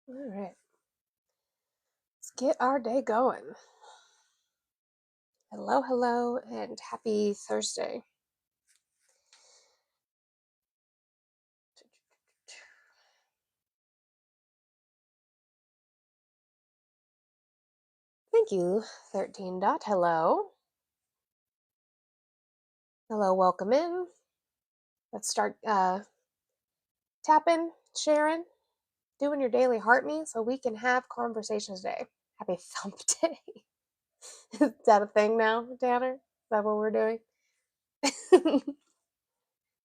All right, let's get our day going. Hello, hello, and happy Thursday. Thank you, 13 dot. Hello. Hello, welcome in. Let's start tapping, sharing, doing your daily heart me so we can have conversations today. Happy Thump Day. Is that a thing now, Tanner? Is that what we're doing?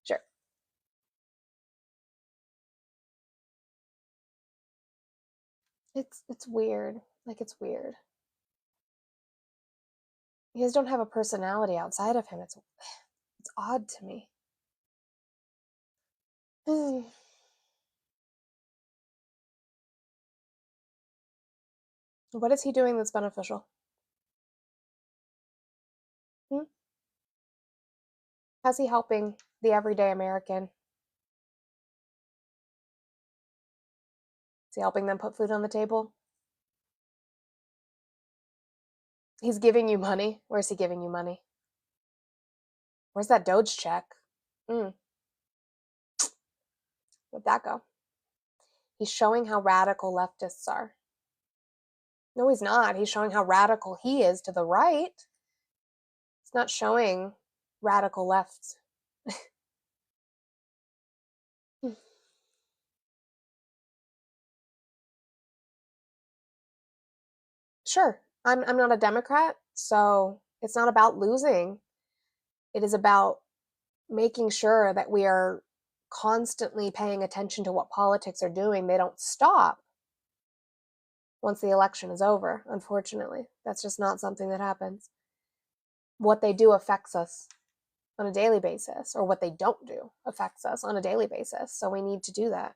Sure. It's weird. Like, it's weird. You guys don't have a personality outside of him. It's odd to me. What is he doing that's beneficial? Hmm? How's he helping the everyday American? Is he helping them put food on the table? He's giving you money. Where's he giving you money? Where's that Doge check? Where'd that go? He's showing how radical leftists are. No, he's not. He's showing how radical he is to the right. It's not showing radical lefts. Sure, I'm not a Democrat, so it's not about losing. It is about making sure that we are constantly paying attention to what politics are doing. They don't stop once the election is over, unfortunately. That's just not something that happens. What they do affects us on a daily basis, or what they don't do affects us on a daily basis. So we need to do that.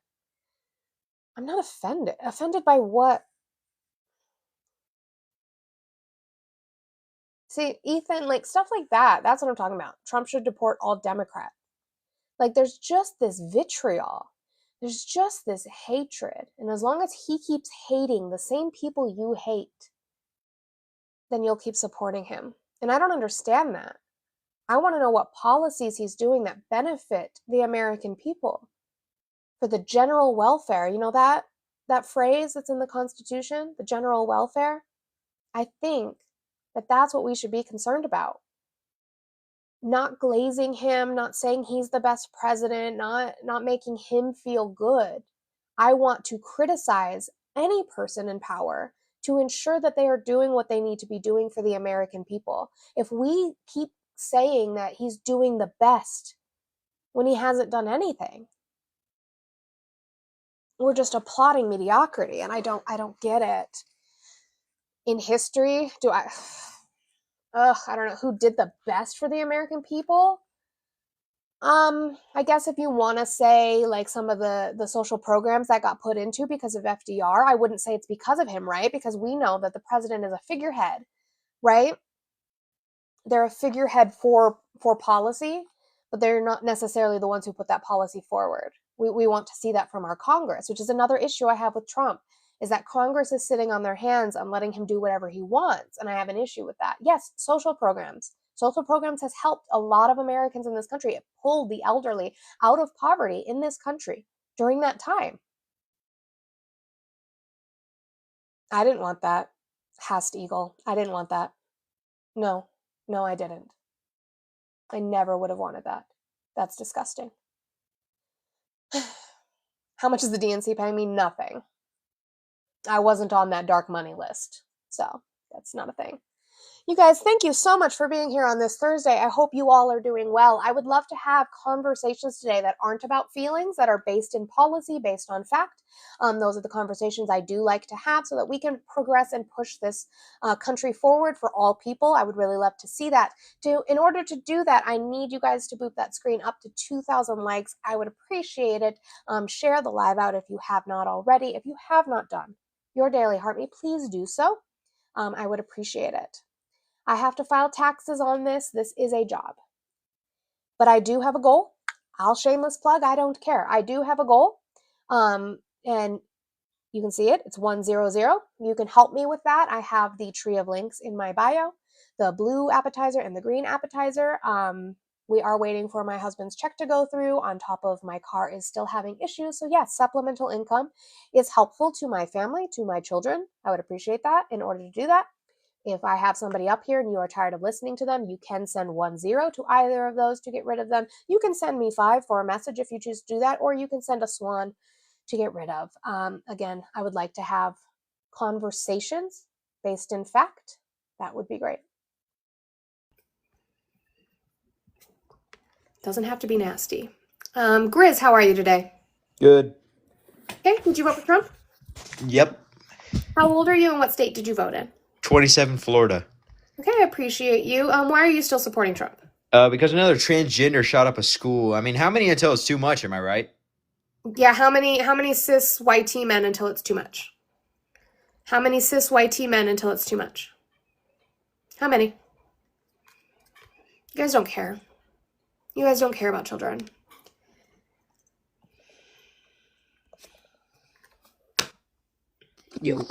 I'm not offended. Offended by what? See, Ethan, like stuff like that, that's what I'm talking about. Trump should deport all Democrats. Like there's just this vitriol. There's just this hatred. And as long as he keeps hating the same people you hate, then you'll keep supporting him. And I don't understand that. I want to know what policies he's doing that benefit the American people for the general welfare. You know that phrase that's in the Constitution, the general welfare? I think that that's what we should be concerned about. Not glazing him, not saying he's the best president, not making him feel good. I want to criticize any person in power to ensure that they are doing what they need to be doing for the American people. If we keep saying that he's doing the best when he hasn't done anything, we're just applauding mediocrity, and I don't get it. In history, I don't know who did the best for the American people. I guess if you want to say like some of the social programs that got put into because of FDR, I wouldn't say it's because of him, right? Because we know that the president is a figurehead, right? They're a figurehead for policy, but they're not necessarily the ones who put that policy forward. We want to see that from our Congress, which is another issue I have with Trump, is that Congress is sitting on their hands and letting him do whatever he wants, and I have an issue with that. Yes, social programs. Social programs has helped a lot of Americans in this country. It pulled the elderly out of poverty in this country during that time. I didn't want that. Hast Eagle. I didn't want that. No, no, I didn't. I never would have wanted that. That's disgusting. How much is the DNC paying me? Nothing. I wasn't on that dark money list. So that's not a thing. You guys, thank you so much for being here on this Thursday. I hope you all are doing well. I would love to have conversations today that aren't about feelings, that are based in policy, based on fact. Those are the conversations I do like to have so that we can progress and push this country forward for all people. I would really love to see that. In order to do that, I need you guys to boot that screen up to 2,000 likes. I would appreciate it. Share the live out if you have not already. If you have not done your daily heart me, please do so. I would appreciate it. I have to file taxes on this. This is a job. But I do have a goal. I'll shameless plug. I don't care. I do have a goal. And You can see it. It's 100. You can help me with that. I have the tree of links in my bio, the blue appetizer and the green appetizer. We are waiting for my husband's check to go through, on top of my car is still having issues. So yes, supplemental income is helpful to my family, to my children. I would appreciate that. In order to do that, if I have somebody up here and you are tired of listening to them, you can send 10 to either of those to get rid of them. You can send me 5 for a message if you choose to do that, or you can send a swan to get rid of. Again, I would like to have conversations based in fact. That would be great. Doesn't have to be nasty. Grizz, how are you today? Good. Okay, did you vote for Trump? Yep. How old are you and what state did you vote in? 27 Florida. Okay, I appreciate you. Why are you still supporting Trump? Because another transgender shot up a school. I mean, how many until it's too much, am I right? Yeah, how many cis YT men until it's too much? How many cis YT men until it's too much? How many? You guys don't care. You guys don't care about children. Yo,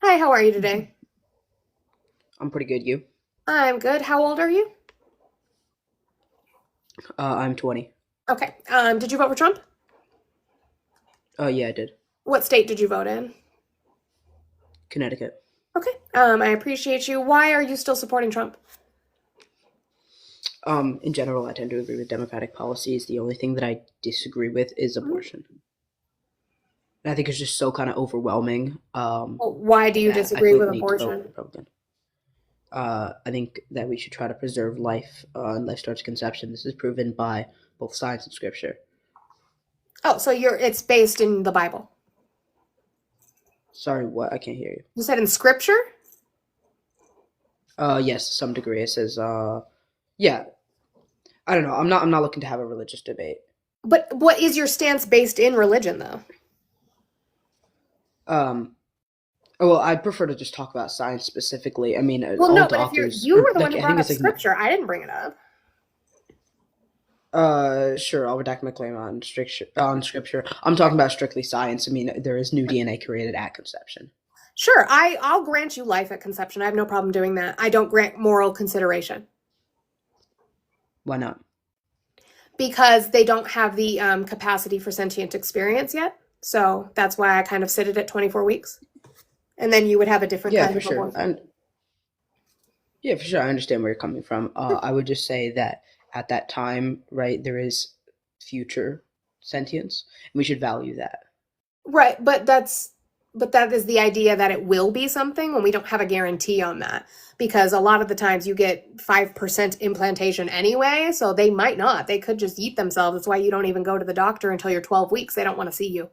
Hi, how are you today? I'm pretty good. You? I'm good. How old are you? I'm 20. Okay. Did you vote for Trump? Yeah, I did. What state did you vote in? Connecticut. Okay. I appreciate you. Why are you still supporting Trump? In general, I tend to agree with Democratic policies. The only thing that I disagree with is abortion. And I think it's just so kind of overwhelming. Well, why do you that I disagree feel with like we need to vote abortion? Republican. I think that we should try to preserve life, and life starts at conception. This is proven by both science and scripture. Oh, so it's based in the Bible. Sorry, what? I can't hear you. You said in scripture? Yes, to some degree. It says, yeah. I don't know. I'm not looking to have a religious debate. But what is your stance based in religion, though? Well, I'd prefer to just talk about science specifically. I mean, Well, all no, but doctors. you were the one like, who I brought think up it's like scripture. I didn't bring it up. Sure, I'll redact my claim on scripture. I'm talking about strictly science. I mean, there is new DNA created at conception. Sure, I'll grant you life at conception. I have no problem doing that. I don't grant moral consideration Why not? because they don't have the capacity for sentient experience yet. So that's why I kind of sit it at 24 weeks. And then you would have a different Yeah, kind for of sure. abortion. Yeah, for sure. I understand where you're coming from. I would just say that at that time, right, there is future sentience, and we should value that. Right, but that is the idea that it will be something when we don't have a guarantee on that. Because a lot of the times you get 5% implantation anyway, so they might not. They could just eat themselves. That's why you don't even go to the doctor until you're 12 weeks. They don't want to see you.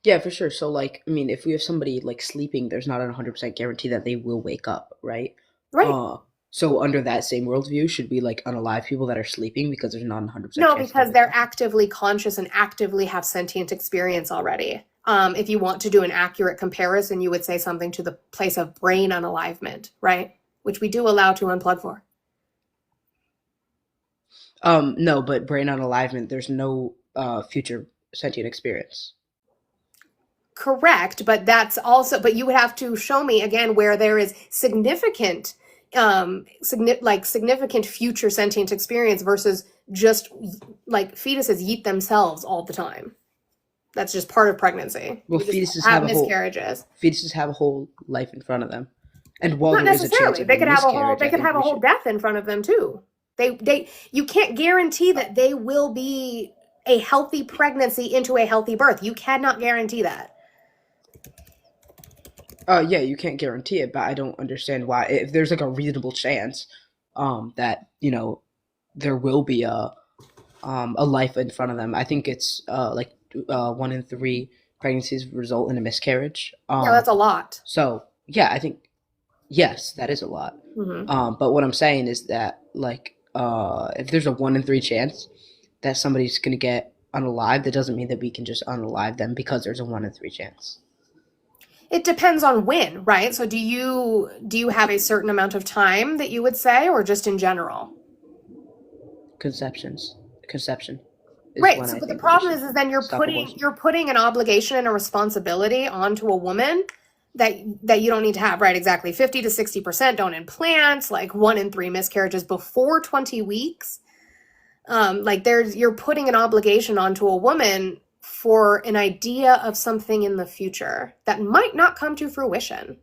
Yeah, for sure. So, like, I mean, if we have somebody like sleeping, there's not a 100% guarantee that they will wake up, right? Right. So under that same worldview, should we like unalive people that are sleeping because there's not a 100% No, chance because they'll they're wake up? actively conscious and actively have sentient experience already. If you want to do an accurate comparison, you would say something to the place of brain unalivement, right? Which we do allow to unplug for. No, but brain unalivement, there's no future sentient experience. Correct, but that's also, but you would have to show me again where there is significant significant future sentient experience versus just like fetuses eat themselves all the time. That's just part of pregnancy. Well, You just fetuses have have a whole miscarriages. fetuses have a whole life in front of them, and while Not there is a chance necessarily. of They a could have a whole. miscarriage, They I could think have a we whole should. death in front of them too. They. You can't guarantee that they will be a healthy pregnancy into a healthy birth. You cannot guarantee that. Yeah, you can't guarantee it, but I don't understand why. If there's like a reasonable chance, that there will be a life in front of them. I think it's 1 in 3 pregnancies result in a miscarriage. Yeah, that's a lot. So yeah, I think yes, that is a lot. Hmm. But what I'm saying is that like if there's a 1 in 3 chance that somebody's gonna get unalive, that doesn't mean that we can just unalive them because there's a 1 in 3 chance. It depends on when, right? So do you have a certain amount of time that you would say, or just in general? Conception is Right. when So, I but the think that we problem should is then stop abortion. you're putting an obligation and a responsibility onto a woman that you don't need to have. Right. Exactly. 50 to 60% don't implant. Like 1 in 3 miscarriages before 20 weeks. Like you're putting an obligation onto a woman for an idea of something in the future that might not come to fruition.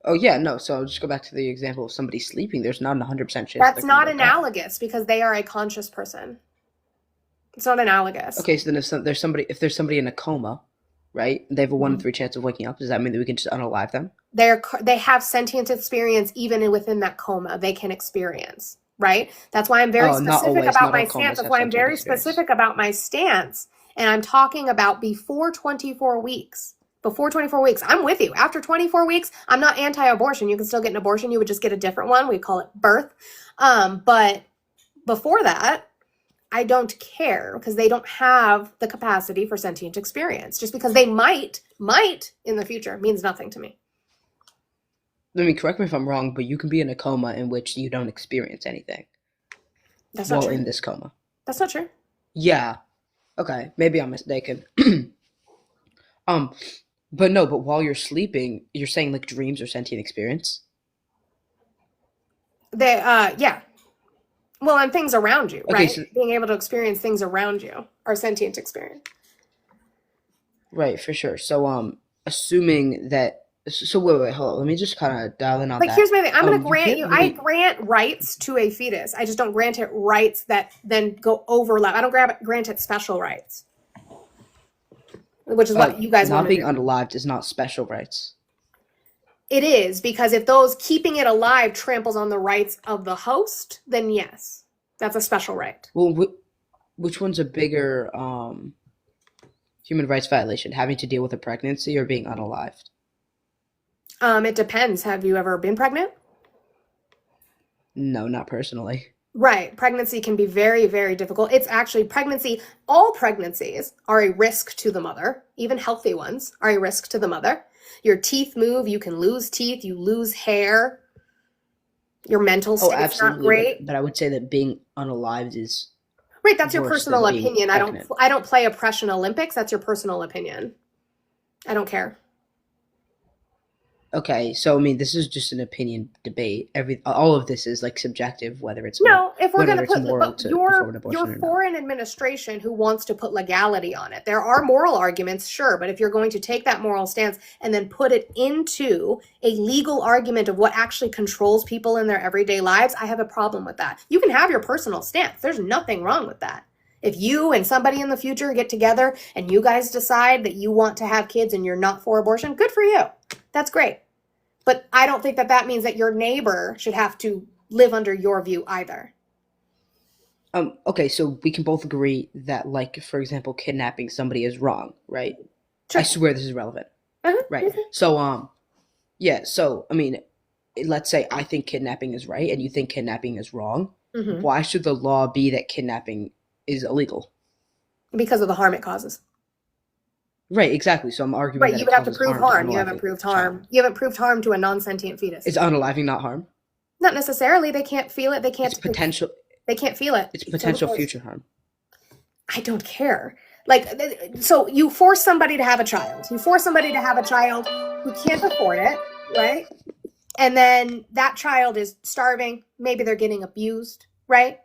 Oh yeah, no. So I'll just go back to the example of somebody sleeping. There's not a 100% chance That's they're going not to die. analogous because they are a conscious person. It's not analogous. Okay, so then if there's somebody in a coma, right? They have a 1 in Mhm. 3 chance of waking up. Does that mean that we can just unalive them? They have sentient experience even within that coma. They can experience, right? That's why I'm very Oh, not specific always. about Not my all stance. comas That's have why I'm sentient very experience. specific about my stance. And I'm talking about before 24 weeks. Before 24 weeks. I'm with you. After 24 weeks, I'm not anti-abortion. You can still get an abortion. You would just get a different one. We call it birth. But before that, I don't care because they don't have the capacity for sentient experience. Just because they might in the future means nothing to me. I mean, correct me if I'm wrong, but you can be in a coma in which you don't experience anything That's not while true. in this coma. That's not true. Yeah. Okay, maybe I'm mistaken. But no, but while you're sleeping, you're saying like dreams or sentient experience? Yeah. Well, and things around you, Okay, right? so Being able to experience things around you are sentient experience. right, for sure. So assuming that so wait, hold on. Let me just kind of dial in on Like, that. here's my thing. I'm going to You grant can't I really grant rights to a fetus. I just don't grant it rights that then go overlap. I don't grant it special rights, which is what you guys want not to being do. unalived is not special rights. It is, because if those keeping it alive tramples on the rights of the host, then yes, that's a special right. Well, which one's a bigger human rights violation? Having to deal with a pregnancy or being unalived? It depends. Have you ever been pregnant? No, not personally. Right. Pregnancy can be very, very difficult. It's actually all pregnancies are a risk to the mother. Even healthy ones are a risk to the mother. Your teeth move, you can lose teeth, you lose hair. Your mental Oh, state's not absolutely. great. But I would say that being unalived is Right, that's your worse personal than being opinion. pregnant. I don't play oppression Olympics. That's your personal opinion. I don't care. Okay, so I mean, this is just an opinion debate. All of this is like subjective, whether it's No, if we're going whether to it's put moral but to perform an abortion or your not. foreign administration who wants to put legality on it. There are moral arguments, sure, but if you're going to take that moral stance and then put it into a legal argument of what actually controls people in their everyday lives, I have a problem with that. You can have your personal stance. There's nothing wrong with that. If you and somebody in the future get together and you guys decide that you want to have kids and you're not for abortion, good for you. That's great. But I don't think that means that your neighbor should have to live under your view either. Okay, so we can both agree that, like, for example, kidnapping somebody is wrong, right? Sure. I swear this is relevant. Uh-huh. Right. Mhm. So, yeah, so, I mean, let's say I think kidnapping is right and you think kidnapping is wrong. Mhm. Why should the law be that kidnapping is illegal? Because of the harm it causes. Right, exactly. So I'm arguing Right, that you it would have to causes prove harm to harm. You unalive haven't a proved child. harm. You haven't proved harm to a non-sentient fetus. Is unaliving not harm? Not necessarily. They can't feel it. They can't. It's potential. They can't feel it. It's potential So- future harm. I don't care. Like, so you force somebody to have a child. You force somebody to have a child who can't afford it, right? And then that child is starving. Maybe they're getting abused, right?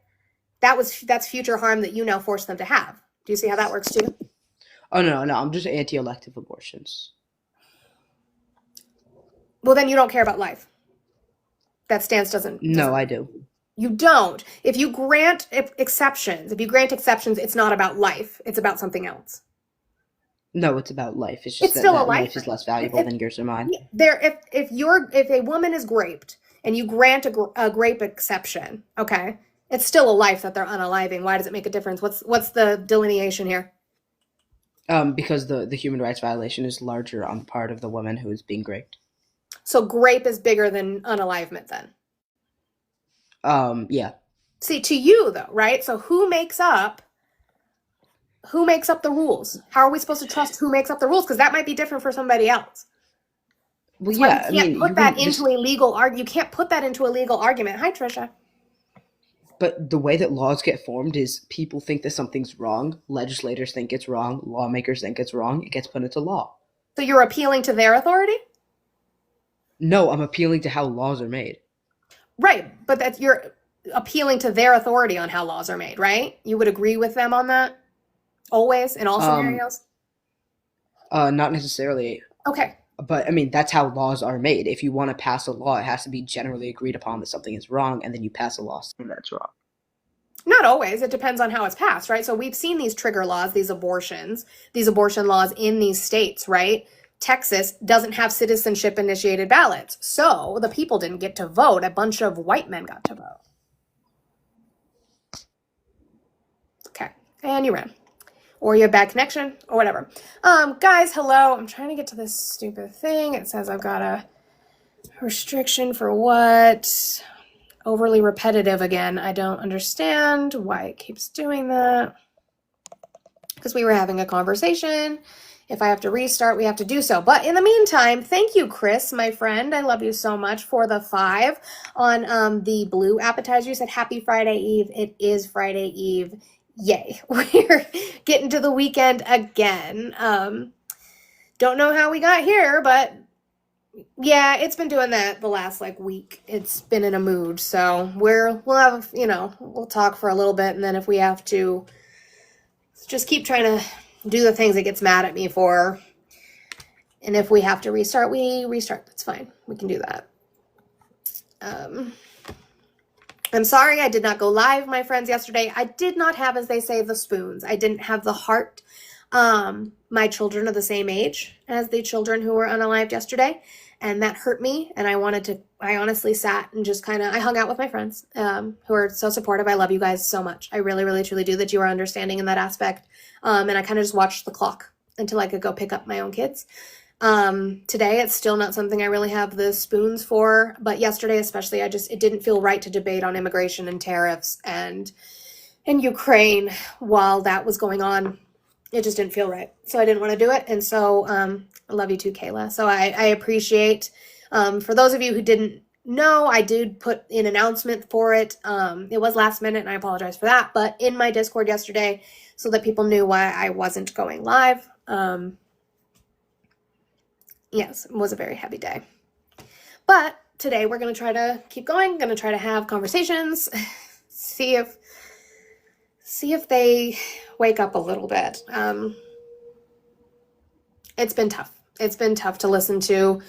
That's future harm that you now force them to have. Do you see how that works too? Oh no, I'm just anti-elective abortions. Well, then you don't care about life. That stance doesn't. No, I do. You don't. If you grant exceptions, it's not about life. It's about something else. No, it's about life. It's just It's still a that life life is less valuable than yours or mine. If a woman is raped and you grant a grape exception, okay, it's still a life that they're unaliving. Why does it make a difference? What's the delineation here? Because the human rights violation is larger on the part of the woman who is being raped. So grape is bigger than unalivement then. Yeah. See, to you though, right? So who makes up the rules? How are we supposed to trust who makes up the rules? Because that might be different for somebody else. Well, That's why yeah. you can't put that into a legal argument. You can't put that into a legal argument. Hi, Trisha. But the way that laws get formed is people think that something's wrong, legislators think it's wrong, lawmakers think it's wrong, it gets put into law. So you're appealing to their authority? No, I'm appealing to how laws are made. Right, but you're appealing to their authority on how laws are made, right? You would agree with them on that? Always, in all scenarios? Not necessarily. Okay. But I mean, that's how laws are made. If you want to pass a law, it has to be generally agreed upon that something is wrong, and then you pass a law saying that's wrong. Not always. It depends on how it's passed, right? So we've seen these trigger laws, these abortion laws in these states, right? Texas doesn't have citizenship initiated ballots. So the people didn't get to vote. A bunch of white men got to vote. Okay. And you ran. Or you have bad connection, or whatever. Guys, hello. I'm trying to get to this stupid thing. It says I've got a restriction for what? Overly repetitive again. I don't understand why it keeps doing that. Because we were having a conversation. If I have to restart, we have to do so. But in the meantime, thank you, Chris, my friend. I love you so much for the 5 on the blue appetizer. You said happy Friday Eve. It is Friday Eve. Yay. We're getting to the weekend again. Don't know how we got here, but yeah, it's been doing that the last week. It's been in a mood. So we'll have, we'll talk for a little bit, and then if we have to just keep trying to do the things it gets mad at me for. And if we have to restart, we restart. That's fine. We can do that. I'm sorry I did not go live, my friends, yesterday. I did not have, as they say, the spoons. I didn't have the heart. My children are the same age as the children who were unalived yesterday, and that hurt me. And I honestly sat and just I hung out with my friends who are so supportive. I love you guys so much. I really, really, truly do, that you are understanding in that aspect. And I kind of just watched the clock until I could go pick up my own kids. Today, it's still not something I really have the spoons for, but yesterday especially, it didn't feel right to debate on immigration and tariffs and in Ukraine while that was going on. It just didn't feel right. So I didn't want to do it. And so, I love you too, Kayla. So I appreciate, for those of you who didn't know, I did put an announcement for it. It was last minute, and I apologize for that, but in my Discord yesterday, so that people knew why I wasn't going live. Yes, it was a very heavy day. But today we're going to try to keep going, going to try to have conversations, see if they wake up a little bit. It's been tough. It's been tough to listen to.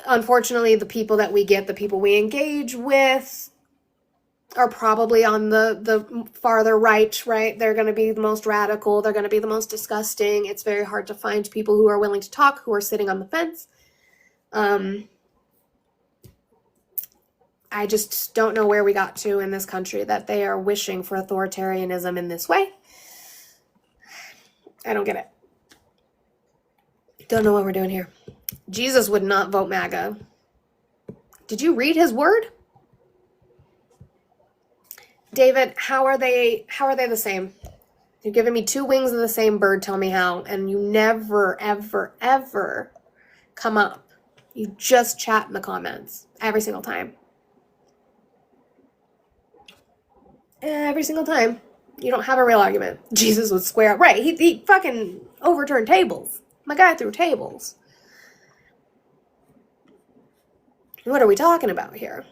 Unfortunately, the people that we get, the people we engage with, are probably on the farther right? They're going to be the most radical. They're going to be the most disgusting. It's very hard to find people who are willing to talk, who are sitting on the fence. I just don't know where we got to in this country that they are wishing for authoritarianism in this way. I don't get it. Don't know what we're doing here. Jesus would not vote MAGA. Did you read his word? David, how are they the same? You're giving me 2 wings of the same bird, tell me how, and you never, ever, ever come up. You just chat in the comments every single time. Every single time. You don't have a real argument. Jesus would square up. Right, he fucking overturned tables. My guy threw tables. What are we talking about here?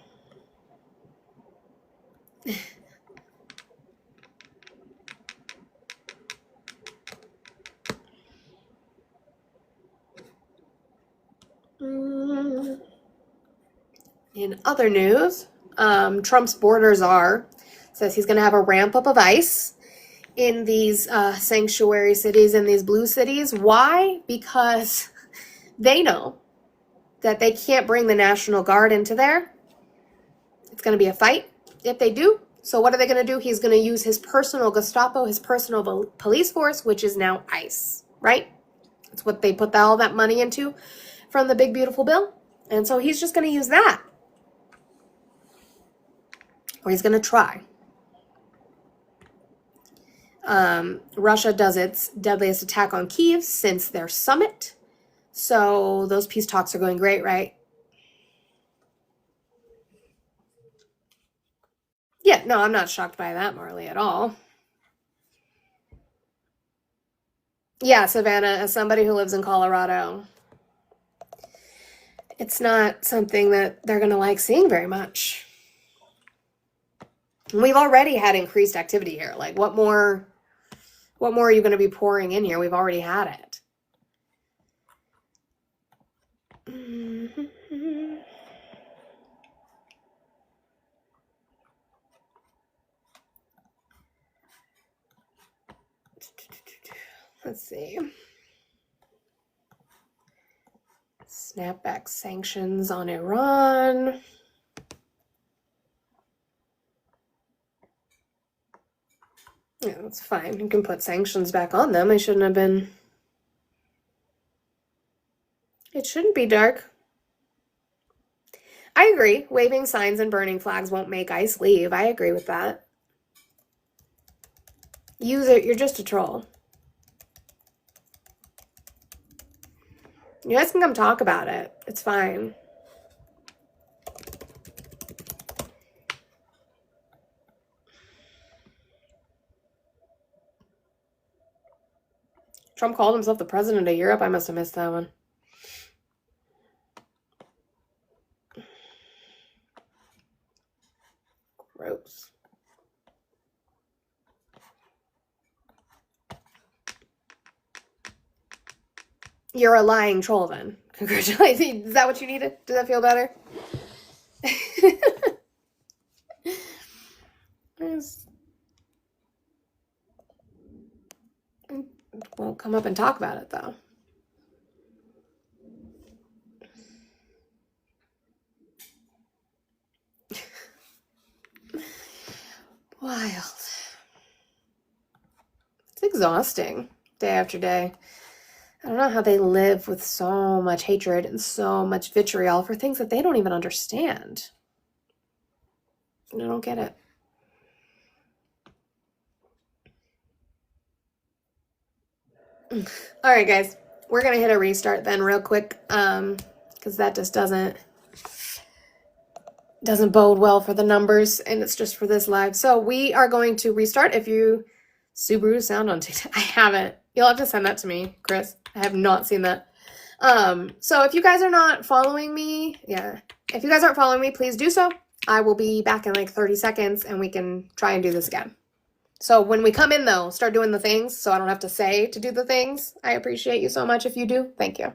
In other news, Trump's border czar says he's going to have a ramp up of ICE in these sanctuary cities, in these blue cities. Why? Because they know that they can't bring the National Guard into there. It's going to be a fight if they do. So what are they going to do? He's going to use his personal Gestapo, his personal police force, which is now ICE, right? That's what they put all that money into from the big, beautiful bill. And so he's just going to use that. Or he's going to try. Russia does its deadliest attack on Kyiv since their summit. So those peace talks are going great, right? Yeah, no, I'm not shocked by that, Marley, at all. Yeah, Savannah, as somebody who lives in Colorado, it's not something that they're going to like seeing very much. We've already had increased activity here. Like, what more are you going to be pouring in here? We've already had it. Let's see. Snapback sanctions on Iran. Yeah, that's fine. You can put sanctions back on them. It shouldn't be dark. I agree. Waving signs and burning flags won't make ICE leave. I agree with that. Use it. You're just a troll. You guys can come talk about it. It's fine. Trump called himself the president of Europe. I must have missed that one. Gross. You're a lying troll then. Congratulations. Is that what you needed? Does that feel better? Won't come up and talk about it though. Wild. It's exhausting day after day. I don't know how they live with so much hatred and so much vitriol for things that they don't even understand. I don't get it. All right, guys. We're going to hit a restart then real quick because that just doesn't bode well for the numbers, and it's just for this live. So we are going to restart. If you Subaru sound on TikTok, I haven't. You'll have to send that to me, Chris. I have not seen that. So if you guys are not following me, if you guys aren't following me, please do so. I will be back in like 30 seconds and we can try and do this again. So when we come in though, start doing the things so I don't have to say to do the things. I appreciate you so much if you do. Thank you.